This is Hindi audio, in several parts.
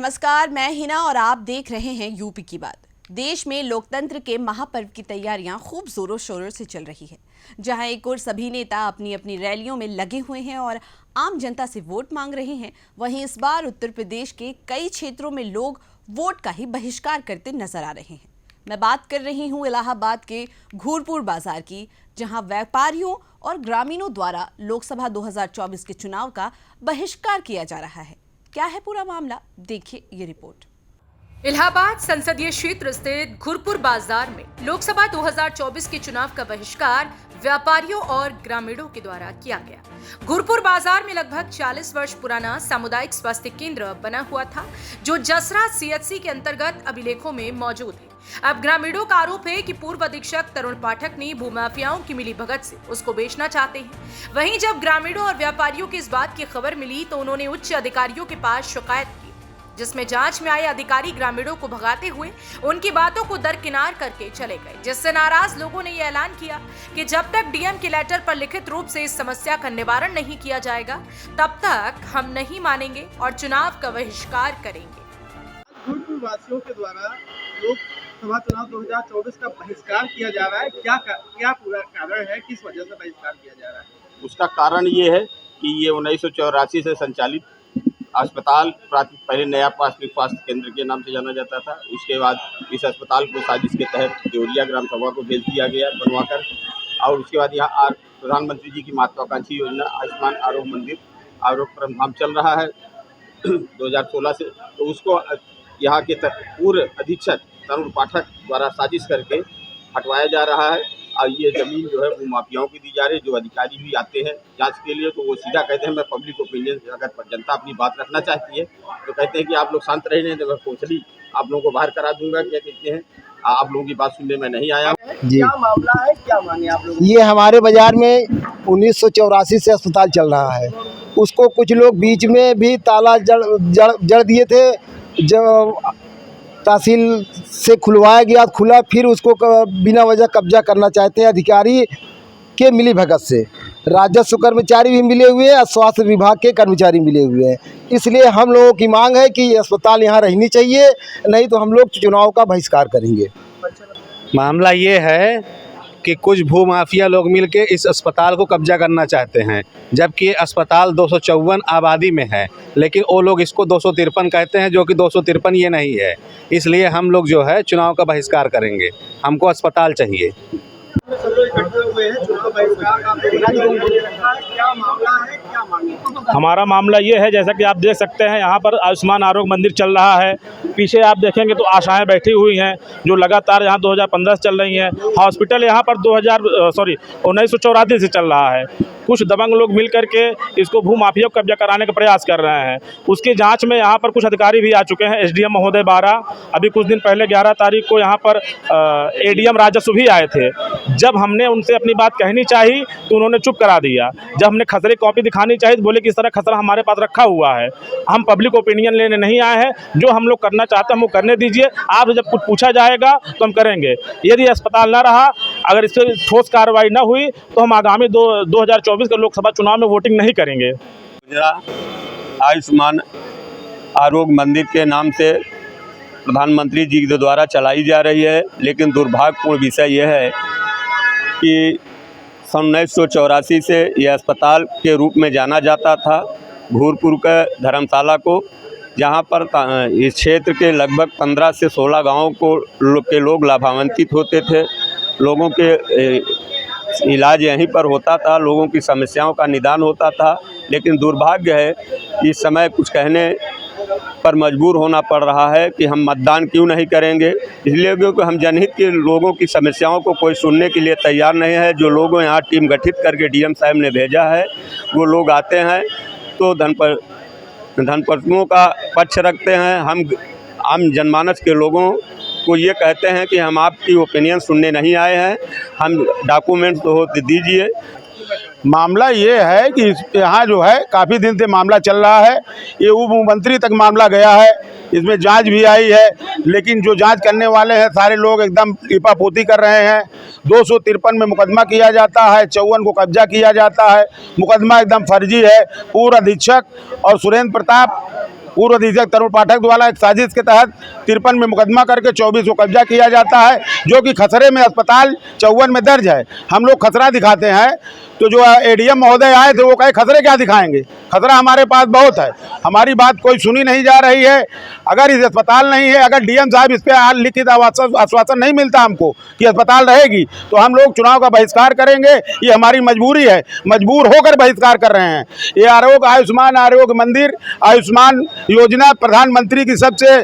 नमस्कार, मैं हिना और आप देख रहे हैं यूपी की बात। देश में लोकतंत्र के महापर्व की तैयारियां खूब जोरों शोरों से चल रही है। जहां एक ओर सभी नेता अपनी अपनी रैलियों में लगे हुए हैं और आम जनता से वोट मांग रहे हैं, वहीं इस बार उत्तर प्रदेश के कई क्षेत्रों में लोग वोट का ही बहिष्कार करते नजर आ रहे हैं। मैं बात कर रही हूं इलाहाबाद के घूरपुर बाजार की, जहां व्यापारियों और ग्रामीणों द्वारा लोकसभा 2024 के चुनाव का बहिष्कार किया जा रहा है। क्या है पूरा मामला, देखिए ये रिपोर्ट। इलाहाबाद संसदीय क्षेत्र स्थित घूरपुर बाजार में लोकसभा 2024 के चुनाव का बहिष्कार व्यापारियों और ग्रामीणों के द्वारा किया गया। घूरपुर बाजार में लगभग 40 वर्ष पुराना सामुदायिक स्वास्थ्य केंद्र बना हुआ था, जो जसरा सीएचसी के अंतर्गत अभिलेखों में मौजूद है। अब ग्रामीणों का आरोप है कि पूर्व अधीक्षक तरुण पाठक ने भूमाफियाओं की मिलीभगत से उसको बेचना चाहते हैं। वहीं जब ग्रामीणों और व्यापारियों की इस बात की खबर मिली तो उन्होंने उच्च अधिकारियों के पास शिकायत की, जिसमें जांच में आए अधिकारी ग्रामीणों को भगाते हुए उनकी बातों को दरकिनार करके चले गए, जिससे नाराज लोगों ने यह ऐलान किया कि जब तक डीएम के लेटर पर लिखित रूप से इस समस्या का निवारण नहीं किया जाएगा, तब तक हम नहीं मानेंगे और चुनाव का बहिष्कार करेंगे। घूरपुर वासियों के द्वारा लोकसभा चुनाव 2024 का बहिष्कार किया जा रहा है। क्या पूरा कारण है, किस वजह से बहिष्कार किया जा रहा है? उसका कारण ये है कि ये 1984 से संचालित अस्पताल पहले नया प्राथमिक स्वास्थ्य केंद्र के नाम से जाना जाता था। उसके बाद इस अस्पताल को साजिश के तहत देवरिया ग्राम सभा को भेज दिया गया बनवाकर, और उसके बाद यहाँ प्रधानमंत्री जी की महत्वाकांक्षी योजना आयुष्मान आरोग्य मंदिर आरोग्य परमधाम चल रहा है 2016 से। तो उसको यहाँ के पूर्व अधीक्षक तरुण पाठक द्वारा साजिश करके हटवाया जा रहा है। और ये ज़मीन जो है वो माफियाओं की दी जा रही है। जो अधिकारी भी आते हैं जांच के लिए तो वो सीधा कहते हैं मैं पब्लिक ओपिनियन, अगर जनता अपनी बात रखना चाहती है तो कहते हैं कि आप लोग शांत रहे, नहीं तो मैं कोचली आप लोगों को बाहर करा दूंगा। क्या कहते हैं, आप लोगों की बात सुनने में नहीं आया जी। क्या मामला है, क्या माने आप लोग? ये हमारे बाजार में 1984 से अस्पताल चल रहा है। उसको कुछ लोग बीच में भी ताला जड़ दिए थे। जब तहसील से खुलवाया गया, खुला, फिर उसको बिना वजह कब्जा करना चाहते हैं अधिकारी के मिलीभगत से। राजस्व कर्मचारी भी मिले हुए हैं और स्वास्थ्य विभाग के कर्मचारी मिले हुए हैं। इसलिए हम लोगों की मांग है कि ये अस्पताल यहाँ रहनी चाहिए, नहीं तो हम लोग चुनाव का बहिष्कार करेंगे। मामला ये है कि कुछ भूमाफिया लोग मिलके इस अस्पताल को कब्जा करना चाहते हैं, जबकि ये अस्पताल 254 आबादी में है, लेकिन वो लोग इसको 253 कहते हैं, जो कि 253 ये नहीं है। इसलिए हम लोग जो है चुनाव का बहिष्कार करेंगे। हमको अस्पताल चाहिए। सब लोग इकट्ठे हुए हैं, चुनाव बहिष्कार का क्या मामला है, क्या मांगे? हमारा मामला ये है, जैसा कि आप देख सकते हैं यहाँ पर आयुष्मान आरोग्य मंदिर चल रहा है। पीछे आप देखेंगे तो आशाएं बैठी हुई हैं जो लगातार यहाँ 2015 से चल रही हैं। हॉस्पिटल यहाँ पर 1984 से चल रहा है। कुछ दबंग लोग मिल करके इसको भूमाफिया को कब्जा कराने का प्रयास कर रहे हैं। उसकी जांच में यहाँ पर कुछ अधिकारी भी आ चुके हैं। एसडीएम महोदय 12, अभी कुछ दिन पहले 11 तारीख को यहाँ पर एडीएम राजस्व भी आए थे। जब हमने उनसे अपनी बात कहनी चाहिए तो उन्होंने चुप करा दिया। जब हमने खसरे कॉपी दिखानी चाहिए तो बोले कि इस तरह खसरा हमारे पास रखा हुआ है, हम पब्लिक ओपिनियन लेने नहीं आए हैं। जो हम लोग करना चाहते हैं वो करने दीजिए, आप जब कुछ पूछा जाएगा तो हम करेंगे। यदि अस्पताल ना रहा, अगर इस पर ठोस कार्रवाई न हुई तो हम आगामी 2024 के लोकसभा चुनाव में वोटिंग नहीं करेंगे। आयुष्मान आरोग्य मंदिर के नाम से प्रधानमंत्री जी के द्वारा चलाई जा रही है, लेकिन दुर्भाग्यपूर्ण विषय यह है कि सन 1984 से यह अस्पताल के रूप में जाना जाता था। घूरपुर का धर्मशाला को, जहाँ पर इस क्षेत्र के लगभग 15 से 16 गाँवों के लोग लाभान्वित होते थे। लोगों के इलाज यहीं पर होता था, लोगों की समस्याओं का निदान होता था। लेकिन दुर्भाग्य है इस समय कुछ कहने पर मजबूर होना पड़ रहा है कि हम मतदान क्यों नहीं करेंगे, इसलिए क्योंकि हम जनहित के लोगों की समस्याओं को कोई सुनने के लिए तैयार नहीं है। जो लोग यहाँ टीम गठित करके डीएम साहब ने भेजा है, वो लोग आते हैं तो धनपतियों का पक्ष रखते हैं। हम आम जनमानस के लोगों को ये कहते हैं कि हम आपकी ओपिनियन सुनने नहीं आए हैं, हम डॉक्यूमेंट तो दीजिए। मामला ये है कि यहाँ जो है काफ़ी दिन से मामला चल रहा है। ये उप मंत्री तक मामला गया है, इसमें जांच भी आई है, लेकिन जो जांच करने वाले हैं सारे लोग एकदम लीपापोती कर रहे हैं। 253 में मुकदमा किया जाता है, 54 को कब्जा किया जाता है। मुकदमा एकदम फर्जी है। पूर्व अधीक्षक और सुरेंद्र प्रताप पूर्व अधीक्षक तरुण पाठक द्वारा एक साजिश के तहत 53 में मुकदमा करके 24 को कब्जा किया जाता है, जो कि खसरे में अस्पताल 54 में दर्ज है। हम लोग खसरा दिखाते हैं तो जो एडीएम महोदय आए थे वो कहे खसरे क्या दिखाएंगे, खसरा हमारे पास बहुत है। हमारी बात कोई सुनी नहीं जा रही है। अगर इस अस्पताल नहीं है, अगर डीएम साहब इस पर लिखित आश्वासन नहीं मिलता हमको कि अस्पताल रहेगी, तो हम लोग चुनाव का बहिष्कार करेंगे। ये हमारी मजबूरी है, मजबूर होकर बहिष्कार कर रहे हैं। ये आयुष्मान आरोग्य मंदिर आयुष्मान योजना प्रधानमंत्री की सबसे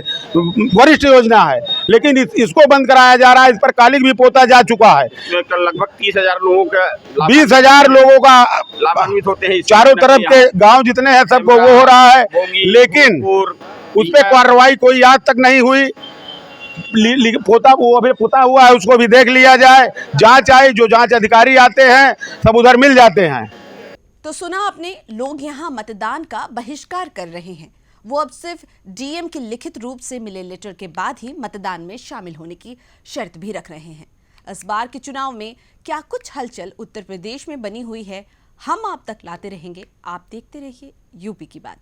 वरिष्ठ योजना है, लेकिन इसको बंद कराया जा रहा है। इस पर कालिक भी पोता जा चुका है। लगभग 30,000 लोगों का 20,000 लोगों का लाभान्वित होते हैं। चारों तरफ के गांव जितने हैं सबको वो हो रहा है, लेकिन उस पर कार्रवाई कोई आज तक नहीं हुई। पोता वो अभी पुता हुआ है, उसको भी देख लिया जाए। जांच आए, जो जांच अधिकारी आते हैं सब उधर मिल जाते हैं। तो सुना आपने, लोग यहाँ मतदान का बहिष्कार कर रहे हैं। वो अब सिर्फ डीएम के लिखित रूप से मिले लेटर के बाद ही मतदान में शामिल होने की शर्त भी रख रहे हैं। इस बार के चुनाव में क्या कुछ हलचल उत्तर प्रदेश में बनी हुई है, हम आप तक लाते रहेंगे। आप देखते रहिए यूपी की बात।